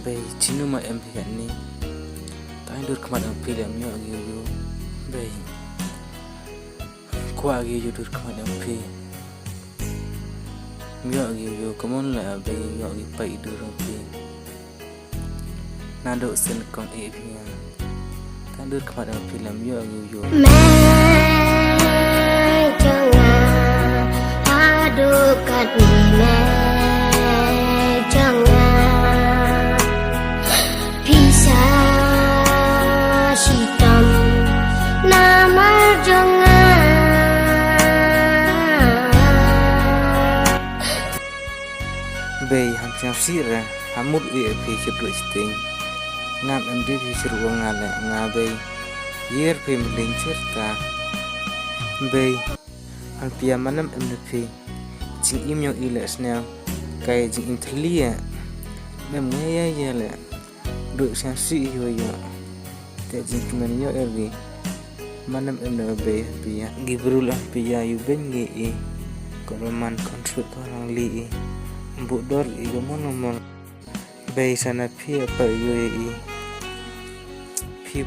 Bay chinu ma em phi ni tai dur khmat am phi lam yo gi yo bay kwa gi yo dur khmat am phi yo gi yo kamon la bay yo gi pai dur am phi na do sen kong e phi tai dur khmat am phi lam yo gi yo Adu kat me jangan bisa sitam nama jangan bay ham chang si ra hamut e phi chip lo sting ngam em de phi sir wa ngala nga bay yer phi mling certa bay al pia manam em phi jing im yo ile snel kai jing im thlia mem nge ya le do sang si yo yo te jing men yo ergi manam em no be pia gibrula pia yu ben nge e ko man control to lang li e bu dor e go mon be sana pia pa yo e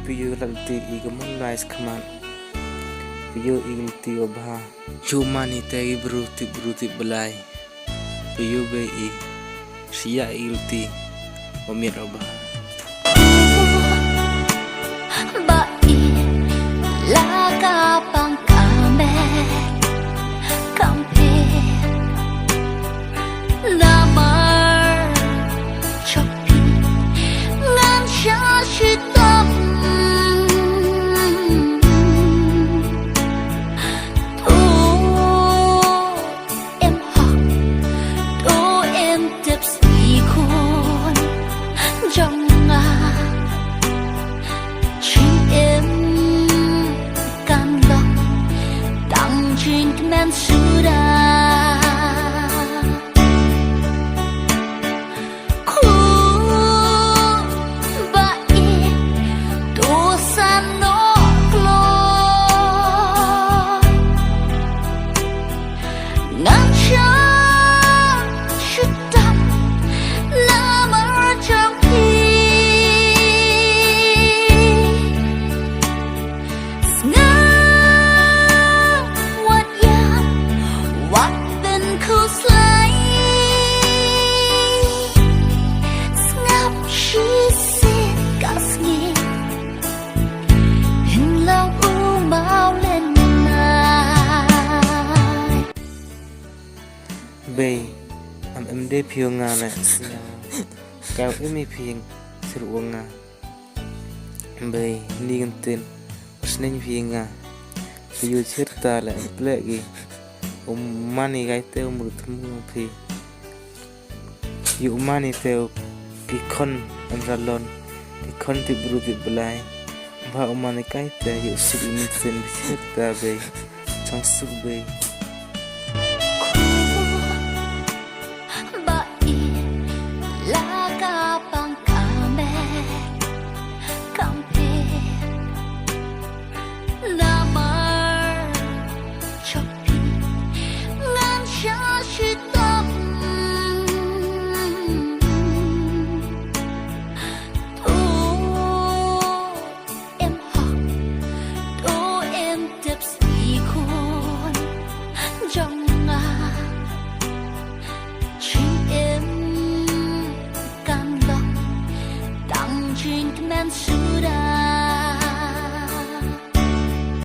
pi yo lal ti e go mon nice command piyo igilti obha chuma ni te bruti belai piyo be I sia igilti omir obha ba I la ka pang kame kampe namar chopi ngan sha shitam bay em de phiêu nga le cao em phiền sir nga bay ni gan tin snen phiền nga piyo certa la plegi mani gai te umur thum phi yu mani te ki khun em ralon ki khun ti bruti belai ba mani kai te yu sig min sen certa bay chang su bay Drink man suda